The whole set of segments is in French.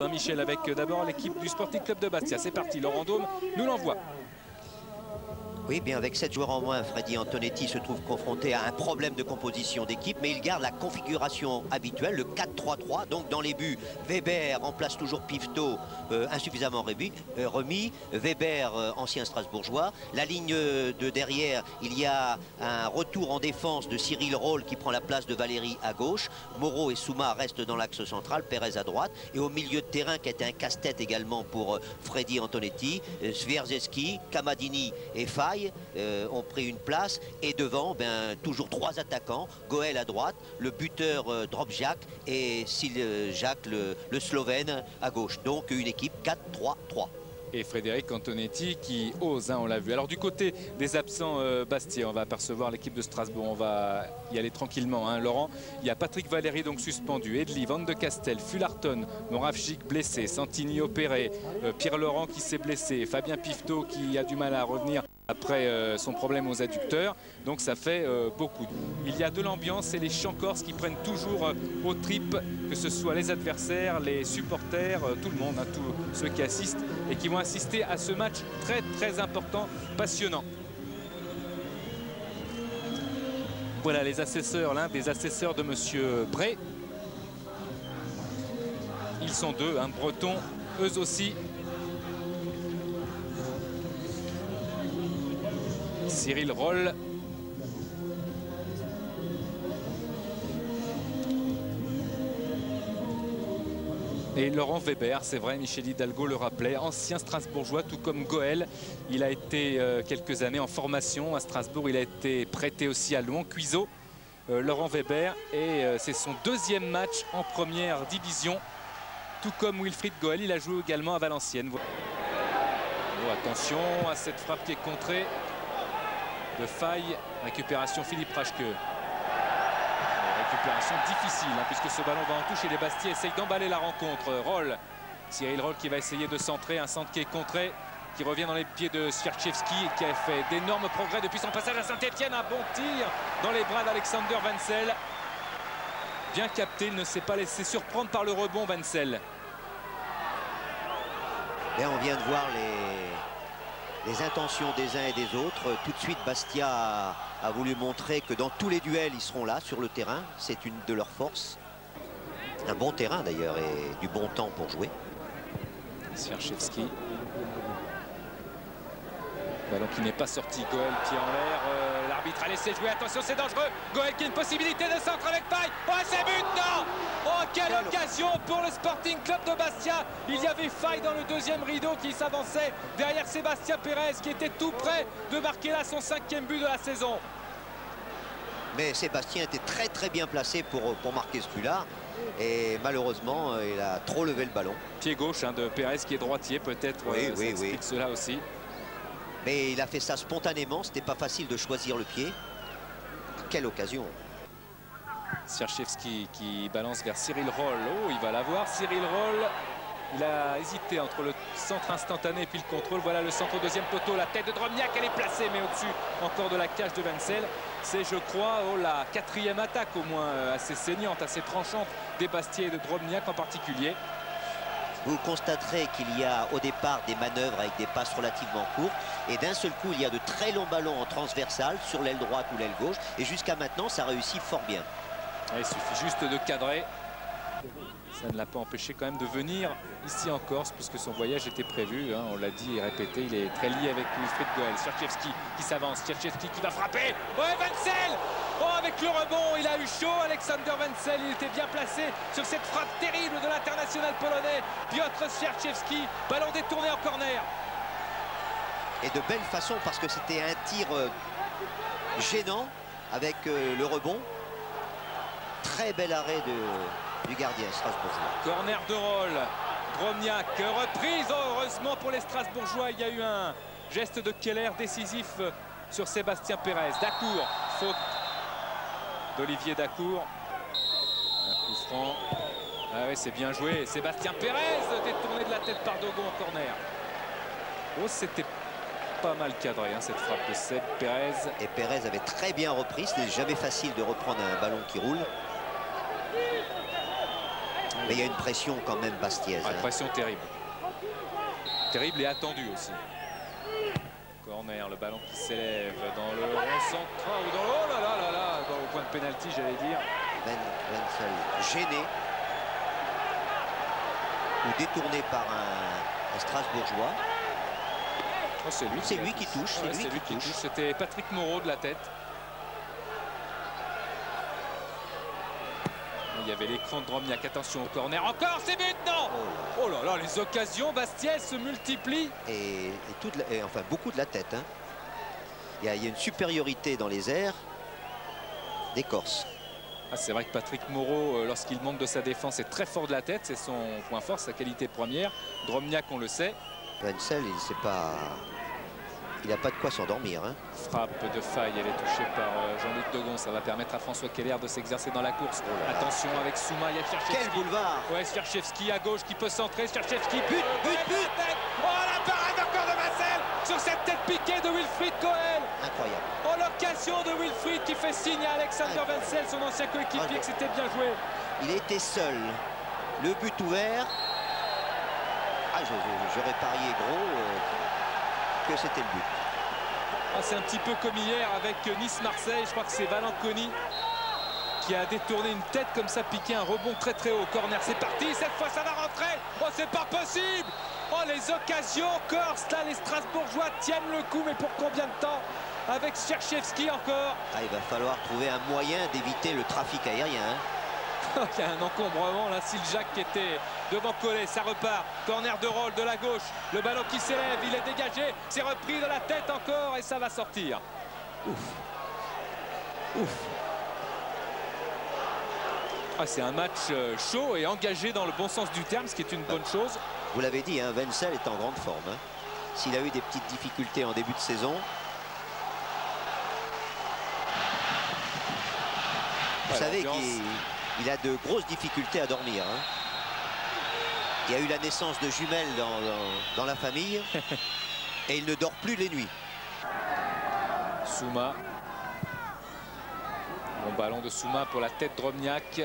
Michel avec d'abord l'équipe du Sporting Club de Bastia. C'est parti, Laurent Daume nous l'envoie. Oui, bien avec 7 joueurs en moins, Freddy Antonetti se trouve confronté à un problème de composition d'équipe, mais il garde la configuration habituelle, le 4-3-3. Donc dans les buts, Weber remplace toujours Pifto, insuffisamment remis. Weber, ancien Strasbourgeois. La ligne de derrière, il y a un retour en défense de Cyril Roll qui prend la place de Valérie à gauche. Moreau et Souma restent dans l'axe central, Pérez à droite. Et au milieu de terrain, qui était un casse-tête également pour Freddy Antonetti, Swiarzewski, Kamadini et Faye ont pris une place, et devant toujours 3 attaquants, Goel à droite, le buteur Drobjak et Jacques le Slovène à gauche. Donc une équipe 4-3-3. Et Frédéric Antonetti qui ose, on l'a vu. Alors du côté des absents Bastia, on va apercevoir l'équipe de Strasbourg. On va y aller tranquillement, Laurent. Il y a Patrick Valéry donc suspendu, Edli, Van de Castel, Fullarton, Moravchik blessé, Santini opéré, Pierre Laurent qui s'est blessé, Fabien Pifto qui a du mal à revenir après son problème aux adducteurs. Donc ça fait beaucoup. Il y a de l'ambiance et les chants corses qui prennent toujours aux tripes, que ce soit les adversaires, les supporters, tout le monde, tous ceux qui assistent et qui vont assister à ce match très très important, passionnant. Voilà les assesseurs, l'un des assesseurs de Monsieur Bray. Ils sont deux, bretons, eux aussi. Cyril Roll. Et Laurent Weber, c'est vrai, Michel Hidalgo le rappelait, ancien Strasbourgeois, tout comme Goel. Il a été quelques années en formation à Strasbourg. Il a été prêté aussi à Louan-Cuiseaux, Laurent Weber. Et c'est son 2e match en première division. Tout comme Wilfried Goel, il a joué également à Valenciennes. Oh, attention à cette frappe qui est contrée de Faye. Récupération Philippe Raschke. Récupération difficile puisque ce ballon va en touche et les Bastiais essayent d'emballer la rencontre. Roll, Cyril Roll qui va essayer de centrer, un centre qui est contré, qui revient dans les pieds de Swiarzewski et qui a fait d'énormes progrès depuis son passage à Saint-Etienne. Un bon tir dans les bras d'Alexander Wenzel. Bien capté, il ne s'est pas laissé surprendre par le rebond, Wenzel. Et on vient de voir les intentions des uns et des autres. Tout de suite, Bastia a voulu montrer que dans tous les duels, ils seront là sur le terrain. C'est une de leurs forces. Un bon terrain d'ailleurs et du bon temps pour jouer. Swiarzewski. Ballon qui n'est pas sorti. Goel, pied en l'air. L'arbitre a laissé jouer. Attention, c'est dangereux. Goel qui a une possibilité de centre avec Faye. Oh, c'est but, non! Oh, quelle occasion pour le Sporting Club de Bastia. Il y avait Faye dans le 2e rideau qui s'avançait derrière Sébastien Pérez qui était tout près de marquer là son 5e but de la saison. Mais Sébastien était très bien placé pour marquer ce but-là. Et malheureusement, il a trop levé le ballon. Pied gauche de Pérez qui est droitier, peut-être. Oui, ça explique cela aussi. Mais il a fait ça spontanément, c'était pas facile de choisir le pied. Quelle occasion! Swiarzewski qui balance vers Cyril Roll. Oh, il va l'avoir, Cyril Roll. Il a hésité entre le centre instantané et puis le contrôle. Voilà le centre au 2e poteau, la tête de Drobniak, elle est placée, mais au-dessus encore de la cage de Wenzel. C'est, je crois, la 4e attaque au moins assez saignante, assez tranchante des Bastiais et de Drobniak en particulier. Vous constaterez qu'il y a au départ des manœuvres avec des passes relativement courtes et d'un seul coup il y a de très longs ballons en transversal sur l'aile droite ou l'aile gauche et jusqu'à maintenant ça réussit fort bien. Il suffit juste de cadrer. Ça ne l'a pas empêché quand même de venir ici en Corse puisque son voyage était prévu, on l'a dit et répété, il est très lié avec Wilfried Goel. Swiarzewski qui s'avance, Swiarzewski qui va frapper. Ouais, Wenzel! Oh, avec le rebond, il a eu chaud, Alexander Wenzel, il était bien placé sur cette frappe terrible de l'international polonais Piotr Swiarzewski. Ballon détourné en corner. Et de belle façon parce que c'était un tir gênant avec le rebond. Très bel arrêt du gardien strasbourgeois. Corner de Roll. Drobniak, reprise. Oh, heureusement pour les Strasbourgeois, il y a eu un geste de Keller décisif sur Sébastien Pérez. Dacour, faute d'Olivier Dacour. Un coup franc. Ah oui, c'est bien joué. Sébastien Pérez détourné de la tête par Dogon en corner. Oh, c'était pas mal cadré cette frappe de Seb Pérez. Et Pérez avait très bien repris. Ce n'est jamais facile de reprendre un ballon qui roule. Mais il y a une pression quand même bastiaise. Une pression terrible. Terrible et attendue aussi. Corner, le ballon qui s'élève dans le rond central ou dans le... Oh là là là là, au point de pénalty, j'allais dire. Wenzel gêné ou détourné par un Strasbourgeois. Oh, c'est lui qui touche. C'est lui qui touche. C'était Patrick Moreau de la tête. Il y avait l'écran de Drobniak. Attention au corner. Encore, c'est but, non! Oh là là, les occasions bastiaises se multiplient. Et enfin, beaucoup de la tête. Hein. Il y a une supériorité dans les airs des Corses. Ah, c'est vrai que Patrick Moreau, lorsqu'il monte de sa défense, est très fort de la tête. C'est son point fort, sa qualité première. Drobniak, on le sait. Wenzel, il n'a pas de quoi s'endormir. Hein. Frappe de faille, elle est touchée par Jean-Luc Dogon. Ça va permettre à François Keller de s'exercer dans la course. Attention avec Souma, il y a Cherchevski. Quel boulevard! Ouais, Cherchevski à gauche qui peut centrer. Cherchevski, but! Oh, la parade encore de Vincel sur cette tête piquée de Wilfried Goel. Incroyable. Oh, l'occasion de Wilfried qui fait signe à Alexander Vincel, son ancien coéquipier, que c'était bien joué. Il était seul. Le but ouvert. Ah, j'aurais parié gros que c'était le but. Ah, c'est un petit peu comme hier avec Nice-Marseille. Je crois que c'est Valanconi qui a détourné une tête comme ça, piqué un rebond très très haut. Corner, c'est parti. Cette fois, ça va rentrer. Oh, c'est pas possible. Oh, les occasions corse. Là, les Strasbourgeois tiennent le coup. Mais pour combien de temps? Avec Cherchevski encore. Ah, il va falloir trouver un moyen d'éviter le trafic aérien. Hein. Il y a un encombrement là. Siljak qui était devant Collet, ça repart. Corner de Roll de la gauche. Le ballon qui s'élève, il est dégagé. C'est repris de la tête encore et ça va sortir. Ouf. Ah, c'est un match chaud et engagé dans le bon sens du terme, ce qui est une bonne chose. Vous l'avez dit, hein, Wenzel est en grande forme. Hein. S'il a eu des petites difficultés en début de saison. Vous savez qu'il a de grosses difficultés à dormir. Hein. Il y a eu la naissance de jumelles dans la famille et il ne dort plus les nuits. Souma. Bon ballon de Souma pour la tête Drobniak. Ils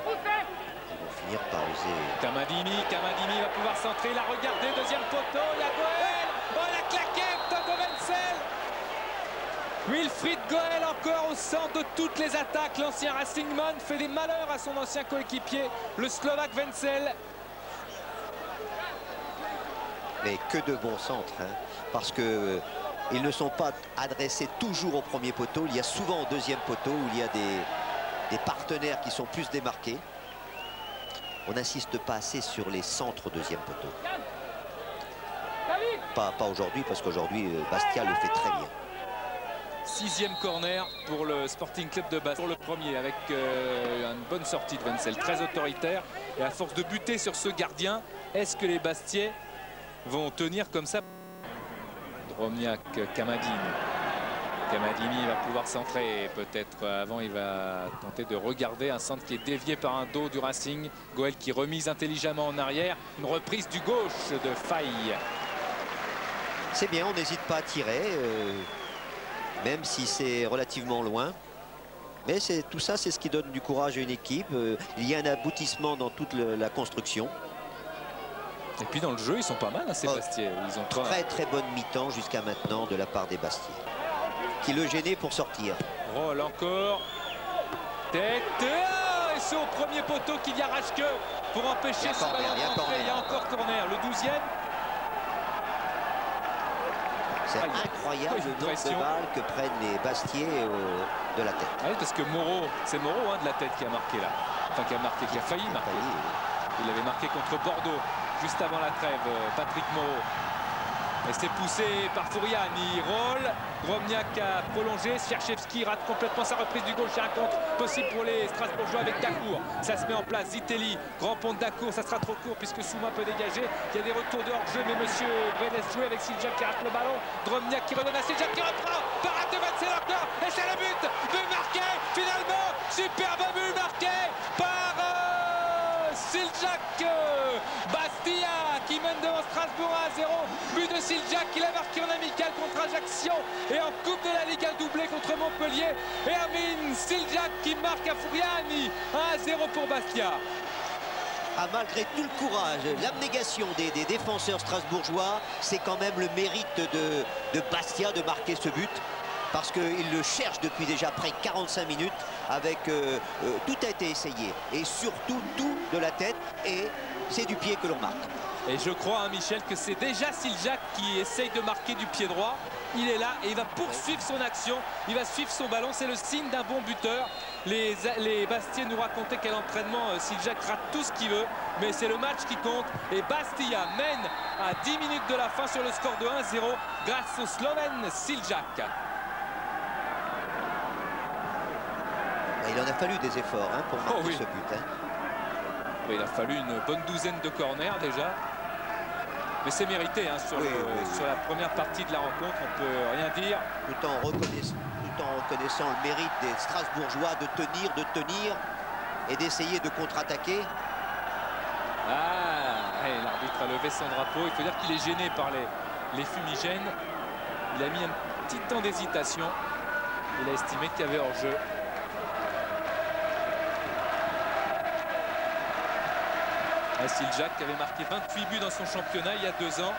vont finir par oser. Kamadini va pouvoir centrer. Il a regardé, deuxième poteau. Il y a Goel. Oh, la claquette de Wenzel. Wilfried Goel encore au centre de toutes les attaques. L'ancien Racingman fait des malheurs à son ancien coéquipier, le Slovaque Wenzel. Mais que de bons centres, hein, parce que ils ne sont pas adressés toujours au premier poteau. Il y a souvent au deuxième poteau où il y a des partenaires qui sont plus démarqués. On n'insiste pas assez sur les centres au deuxième poteau. Pas aujourd'hui, parce qu'aujourd'hui Bastia le fait très bien. 6e corner pour le Sporting Club de Bastia. Pour le premier avec une bonne sortie de Wenzel, très autoritaire. Et à force de buter sur ce gardien, est-ce que les Bastiais vont tenir comme ça? Drobniak, Kamadini va pouvoir centrer. Peut-être avant, il va tenter de regarder un centre qui est dévié par un dos du Racing. Goel qui remise intelligemment en arrière. Une reprise du gauche de Faille. C'est bien, on n'hésite pas à tirer, même si c'est relativement loin. Mais tout ça, c'est ce qui donne du courage à une équipe. Il y a un aboutissement dans toute la construction. Et puis dans le jeu, ils sont pas mal, hein, ces Bastiais. Ils ont très bonne mi-temps jusqu'à maintenant de la part des Bastiais. Qui le gênait pour sortir. Roll encore. Tête. Et c'est au premier poteau qu'il y arrache que pour empêcher ce ballon d'entrer. Il y a encore corner. Le 12e. C'est incroyable le nombre de balles que prennent les Bastiais de la tête. Oui, parce que Moreau, c'est Moreau de la tête qui a marqué là. Enfin, qui a failli marquer. Il avait marqué contre Bordeaux juste avant la trêve, Patrick Moreau. Et c'est poussé par Fouriani. Roll. Drobniak a prolongé. Cherchevski rate complètement sa reprise du gauche. Il y a un contre possible pour les Strasbourgeois avec Dacour. Ça se met en place. Zitelli, grand pont de Dacour. Ça sera trop court puisque Souma peut dégager. Il y a des retours de hors-jeu, mais monsieur Brenes jouer avec Siljak qui rate le ballon. Drobniak qui redonne à Siljak qui reprend. Parade de Wenzel encore. Et c'est le but. But marqué finalement. Superbe but marqué par Siljak. Bastia qui mène devant Strasbourg à 1-0. But de Siljak qui l'a marqué en amical contre Ajaccio et en Coupe de la Ligue à doublé contre Montpellier. Et Amin Siljak qui marque à Fouriani 1-0 pour Bastia. Ah, malgré tout le courage, l'abnégation des défenseurs strasbourgeois, c'est quand même le mérite de Bastia de marquer ce but. Parce qu'il le cherche depuis déjà près de 45 minutes. Avec tout a été essayé. Et surtout, tout de la tête. Et c'est du pied que l'on marque. Et je crois, hein, Michel, que c'est déjà Siljak qui essaye de marquer du pied droit. Il est là et il va poursuivre son action. Il va suivre son ballon. C'est le signe d'un bon buteur. Les Bastiais nous racontaient qu'à l'entraînement, Siljak rate tout ce qu'il veut. Mais c'est le match qui compte. Et Bastia mène à 10 minutes de la fin sur le score de 1-0 grâce au Slovène Siljak. Il en a fallu des efforts hein, pour marquer ce but. Hein. Oui, il a fallu une bonne douzaine de corners déjà. Mais c'est mérité hein, sur la première partie de la rencontre, on ne peut rien dire. Tout en reconnaissant le mérite des Strasbourgeois de tenir et d'essayer de contre-attaquer. Ah, l'arbitre a levé son drapeau. Il faut dire qu'il est gêné par les fumigènes. Il a mis un petit temps d'hésitation. Il a estimé qu'il y avait hors-jeu. Siljak qui avait marqué 28 buts dans son championnat il y a 2 ans.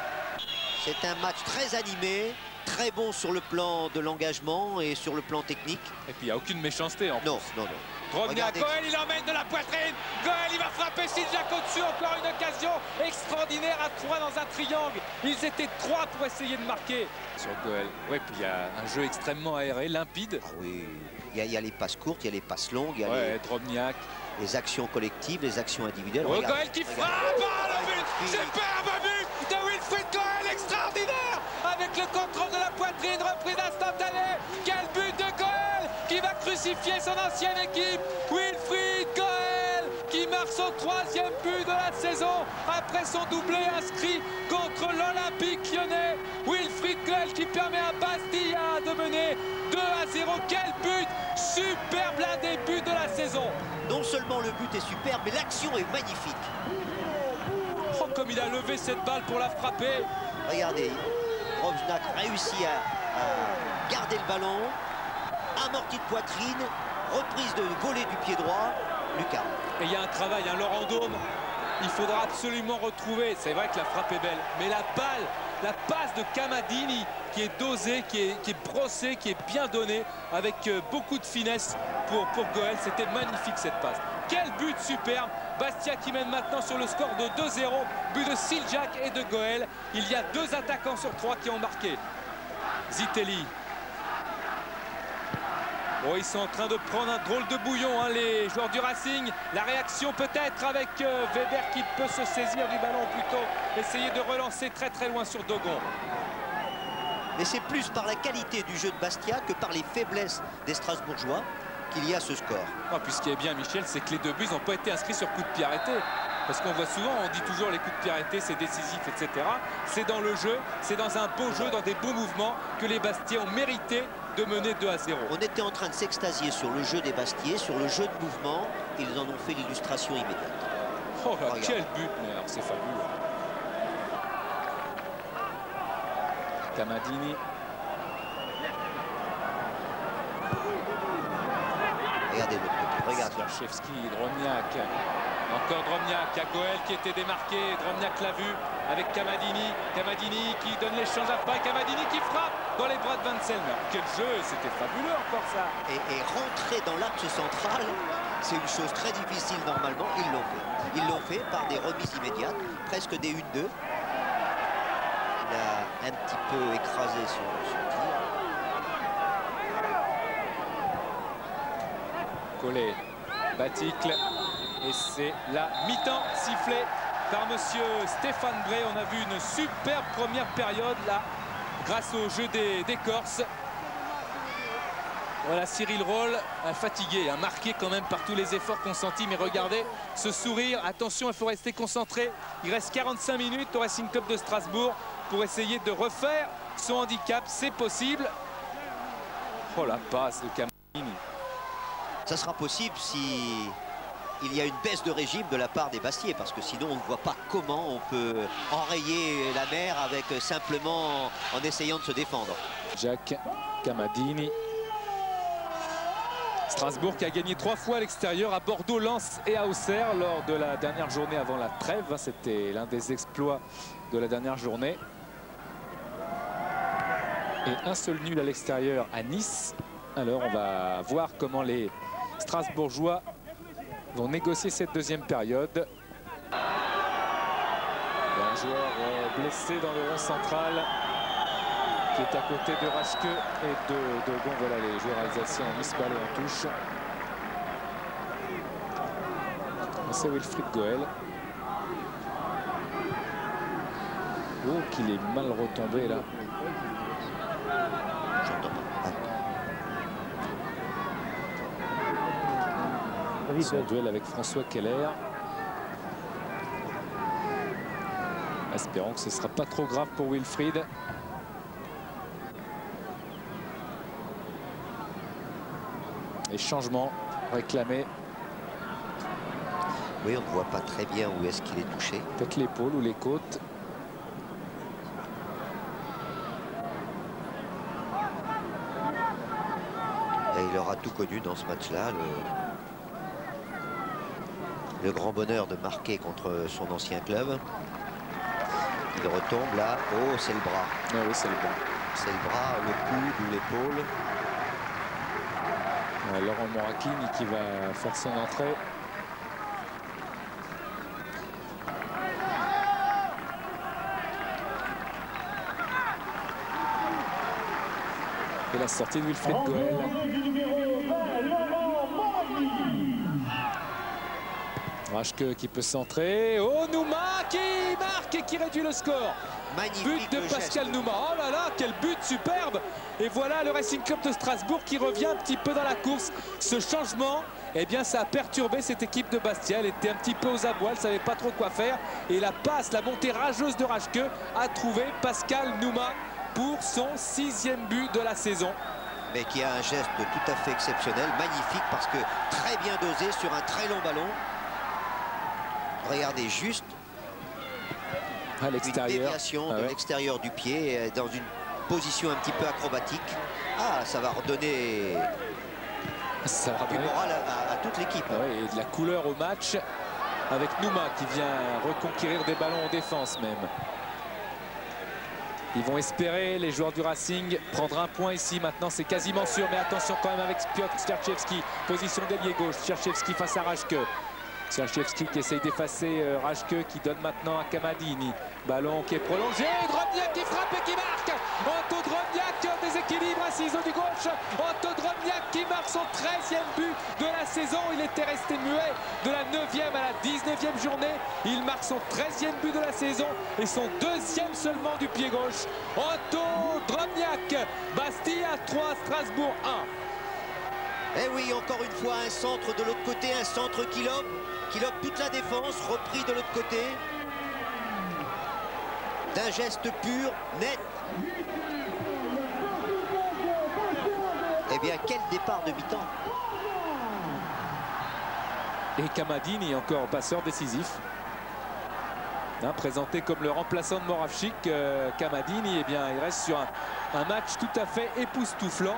C'est un match très animé, très bon sur le plan de l'engagement et sur le plan technique. Et puis il n'y a aucune méchanceté en plus. Non. Drobnia, Goël il emmène de la poitrine. Goël il va frapper Siljak au-dessus. Encore une occasion extraordinaire à 3 dans un triangle. Ils étaient 3 pour essayer de marquer sur Goël. Ouais, puis il y a un jeu extrêmement aéré, limpide. Ah oui, il y a les passes courtes, il y a les passes longues. Il y a Drobniak. Les actions collectives, les actions individuelles. Goël qui frappe, le but, superbe but de Wilfried Goël, extraordinaire, avec le contrôle de la poitrine, reprise instantanée. Quel but de Goël qui va crucifier son ancienne équipe. Wilfried Goël qui marque son 3e but de la saison après son doublé inscrit contre l'Olympique Lyonnais. Wilfried Goël qui permet à Bastia de mener 2-0. Quel but, superbe, l'un des buts de la saison. Non seulement le but est superbe, mais l'action est magnifique. Oh, comme il a levé cette balle pour la frapper. Regardez, Drobniak réussit à garder le ballon, amorti de poitrine, reprise de volée du pied droit, Lucas. Et il y a un travail, hein, Laurent Daume, il faudra absolument retrouver. C'est vrai que la frappe est belle, mais la balle, la passe de Camadini qui est dosée, qui est brossée, qui est bien donnée, avec beaucoup de finesse pour Goël. C'était magnifique cette passe. Quel but superbe. Bastia qui mène maintenant sur le score de 2-0. But de Siljak et de Goël. Il y a 2 attaquants sur 3 qui ont marqué. Zitelli. Oh, ils sont en train de prendre un drôle de bouillon, hein, les joueurs du Racing. La réaction peut-être avec Weber qui peut se saisir du ballon, plutôt essayer de relancer très très loin sur Dogon. Mais c'est plus par la qualité du jeu de Bastia que par les faiblesses des Strasbourgeois qu'il y a ce score. Oh, puis ce qui est bien, Michel, c'est que les 2 buts n'ont pas été inscrits sur coup de pied arrêté. Parce qu'on voit souvent, on dit toujours les coups de pied arrêtés, c'est décisif, etc. C'est dans le jeu, c'est dans un beau jeu, dans des beaux mouvements que les Bastiais ont mérité de mener 2-0. On était en train de s'extasier sur le jeu des Bastiais, sur le jeu de mouvement. Ils en ont fait l'illustration immédiate. Oh là, quel but, c'est fabuleux. Camadini. Regardez le but, regarde. Slarchevski, Drobniak. Encore Drobniak, il y a Goël qui était démarqué. Drobniak l'a vu avec Camadini. Camadini qui donne l'échange après. Camadini qui frappe dans les bras de Van Selmer. Quel jeu, c'était fabuleux encore ça. Et rentrer dans l'axe central, c'est une chose très difficile normalement. Ils l'ont fait. Ils l'ont fait par des remises immédiates, presque des 1-2. Il a un petit peu écrasé son tir. Collé, Baticle. Et c'est la mi-temps sifflée par monsieur Stéphane Bray. On a vu une superbe première période là, grâce au jeu des Corses. Voilà Cyril Roll, fatigué, marqué quand même par tous les efforts consentis. Mais regardez ce sourire. Attention, il faut rester concentré. Il reste 45 minutes au Racing Club de Strasbourg pour essayer de refaire son handicap. C'est possible. Oh la passe de Camadini. Ça sera possible si il y a une baisse de régime de la part des Bastiais, parce que sinon on ne voit pas comment on peut enrayer la mer avec simplement en essayant de se défendre. Jacques Camadini. Strasbourg qui a gagné 3 fois à l'extérieur, à Bordeaux, Lens et à Auxerre lors de la dernière journée avant la trêve. C'était l'un des exploits de la dernière journée. Et un seul nul à l'extérieur à Nice. Alors on va voir comment les Strasbourgeois vont négocier cette deuxième période. Il y a un joueur blessé dans le rond central qui est à côté de Raschke et de Dogon. Voilà, les joueurs alsaciens ont mis ce ballon en touche. C'est Wilfried Goel. Oh, qu'il est mal retombé là. Son duel avec François Keller. Espérons que ce ne sera pas trop grave pour Wilfried. Et changement réclamé. Oui, on ne voit pas très bien où est-ce qu'il est touché. Peut-être l'épaule ou les côtes. Et il aura tout connu dans ce match-là. Le grand bonheur de marquer contre son ancien club. Il retombe là. Oh, c'est le bras. Ah oui, c'est le bras. C'est le bras, le coude ou l'épaule. Laurent Morakini qui va faire son entrée. Et la sortie de Wilfried Goel. Raschke qui peut centrer. Oh, Nouma qui marque et qui réduit le score. Magnifique but de Pascal Nouma. Oh là là, quel but superbe. Et voilà le Racing Club de Strasbourg qui revient un petit peu dans la course. Ce changement, eh bien, ça a perturbé cette équipe de Bastia. Elle était un petit peu aux abois, elle ne savait pas trop quoi faire. Et la passe, la montée rageuse de Raschke a trouvé Pascal Nouma pour son 6e but de la saison. Mais qui a un geste tout à fait exceptionnel, magnifique, parce que très bien dosé sur un très long ballon. Regardez juste à une déviation de ouais. l'extérieur du pied dans une position un petit peu acrobatique. Ah, ça va redonner du moral à toute l'équipe. Ouais, et de la couleur au match avec Nouma qui vient reconquérir des ballons en défense même. Ils vont espérer, les joueurs du Racing, prendre un point ici. Maintenant, c'est quasiment sûr. Mais attention quand même avec Piotr Sterchevski. Position d'ailier gauche. Sterchevski face à Raschke. Sterchevski qui essaye d'effacer Raschke, qui donne maintenant à Kamadini. Ballon qui est prolongé. Drobniak qui frappe et qui marque. Anto Drobniak, déséquilibre à ciseaux du gauche. Anto Drobniak qui marque son 13e but de la saison. Il était resté muet de la 9e à la 19e journée. Il marque son 13e but de la saison et son 2e seulement du pied gauche. Anto Drobniak. Bastia 3, Strasbourg 1. Et oui, encore une fois, un centre de l'autre côté, un centre qui lobe toute la défense, repris de l'autre côté. D'un geste pur, net. Eh bien, quel départ de mi-temps. Et Kamadini, encore passeur décisif. Présenté comme le remplaçant de Moravchik, Kamadini, eh bien, il reste sur un match tout à fait époustouflant.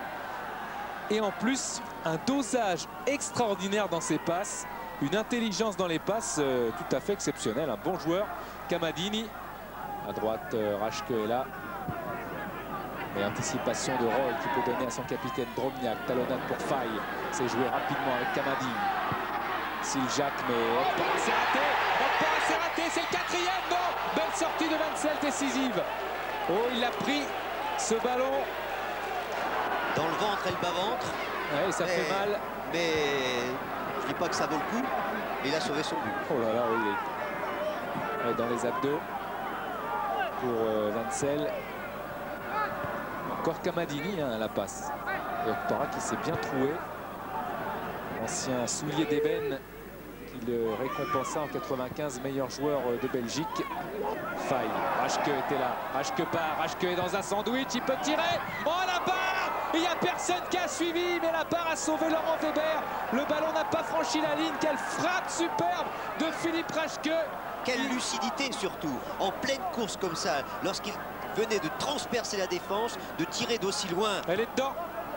Et en plus, un dosage extraordinaire dans ses passes, une intelligence dans les passes tout à fait exceptionnelle. Un bon joueur, Kamadini. À droite, Raschke est là. Et anticipation de Roy qui peut donner à son capitaine Drobniak. Talonnade pour Faye. C'est joué rapidement avec Kamadini. Siljak, mais hop, c'est raté. Hop, c'est raté. C'est le 4e. Non, belle sortie de Vansel, décisive. Oh, il a pris ce ballon. Dans le ventre et le bas-ventre. Ouais, ça fait mal. Mais je dis pas que ça vaut le coup. Il a sauvé son but. Oh là là, oui. Ouais, dans les abdos pour Vansel. Encore Kamadini à la passe. Et Okpara qui s'est bien troué. Ancien soulier d'ébène qui le récompensa en 95 meilleur joueur de Belgique. Faye. Raschke était là. Raschke part. Raschke est dans un sandwich. Il peut tirer. Oh, la barre! Il n'y a personne qui a suivi, mais la barre a sauvé Laurent Weber. Le ballon n'a pas franchi la ligne. Quelle frappe superbe de Philippe Raschke. Quelle lucidité surtout, en pleine course comme ça, lorsqu'il venait de transpercer la défense, de tirer d'aussi loin. Elle est dedans.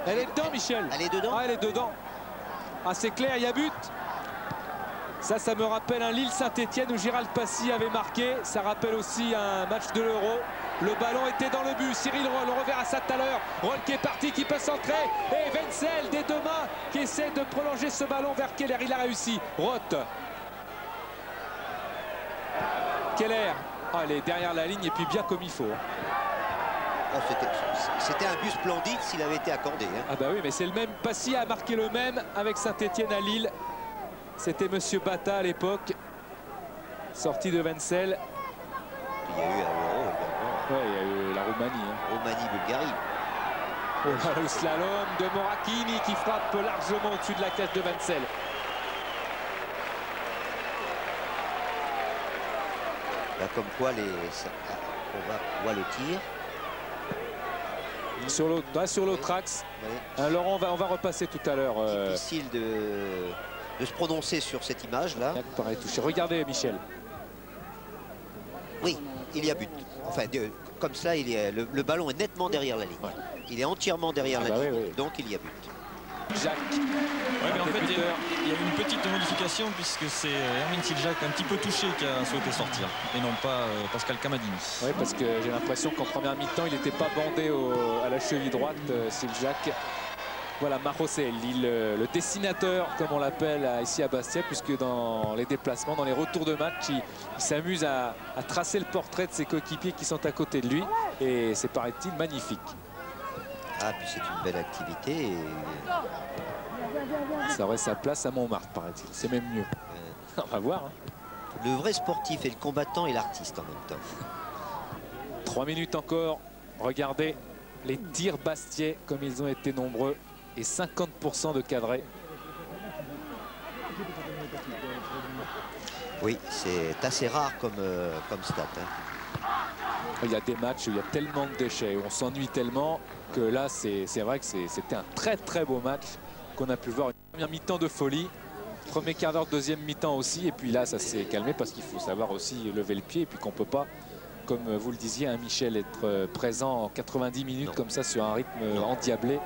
Elle est dedans, Michel. Elle est dedans. Ah, elle est dedans. Ah, c'est clair, il y a but. Ça me rappelle un Lille-Saint-Etienne où Gérald Passy avait marqué. Ça rappelle aussi un match de l'Euro. Le ballon était dans le but. Cyril Roll, on reverra ça tout à l'heure. Roll qui est parti, qui peut centrer. Et Wenzel des deux mains qui essaie de prolonger ce ballon vers Keller. Il a réussi. Roth. Keller. Ah, elle est derrière la ligne et puis bien comme il faut. Oh, c'était un but splendide s'il avait été accordé. Hein. Ah bah oui, mais c'est le même. Passy a marqué le même avec Saint-Etienne à Lille. C'était Monsieur Bata à l'époque. Sorti de Wenzel. Il y a eu l'Euro également. Ouais, il y a eu la Roumanie. Hein. Roumanie-Bulgarie. Oh là, le slalom de Moracchini qui frappe largement au-dessus de la cage de Wenzel. Là, comme quoi, on voit le tir. Sur l'autre axe. Ouais. Laurent, on va repasser tout à l'heure. Difficile de se prononcer sur cette image-là. Regardez, Michel. Oui, il y a but. Enfin, comme ça, le ballon est nettement derrière la ligne. Ouais. Il est entièrement derrière la ligne, oui. Donc il y a but. Jacques. Ouais, mais en fait, il y a eu une petite modification puisque c'est Hermine Siljak un petit peu touché qui a souhaité sortir et non pas Pascal Camadini. Oui, parce que j'ai l'impression qu'en première mi-temps, il n'était pas bandé à la cheville droite, Siljak. Voilà, Marosé, le dessinateur, comme on l'appelle ici à Bastia, puisque dans les déplacements, dans les retours de match, il s'amuse à tracer le portrait de ses coéquipiers qui sont à côté de lui. Et c'est, paraît-il, magnifique. Ah, puis c'est une belle activité. Et... ça aurait sa place à Montmartre, paraît-il. C'est même mieux. On va voir. Hein. Le vrai sportif et le combattant et l'artiste en même temps. 3 minutes encore. Regardez les tirs bastiais comme ils ont été nombreux. Et 50% de cadrés. Oui, c'est assez rare comme stat. Hein. Il y a des matchs où il y a tellement de déchets, où on s'ennuie tellement que là, c'est vrai que c'était un très très beau match qu'on a pu voir. Une première mi-temps de folie, premier quart d'heure, deuxième mi-temps aussi. Et puis là, ça s'est calmé parce qu'il faut savoir aussi lever le pied. Et puis qu'on ne peut pas, comme vous le disiez, hein, Michel, être présent en 90 minutes comme ça sur un rythme endiablé.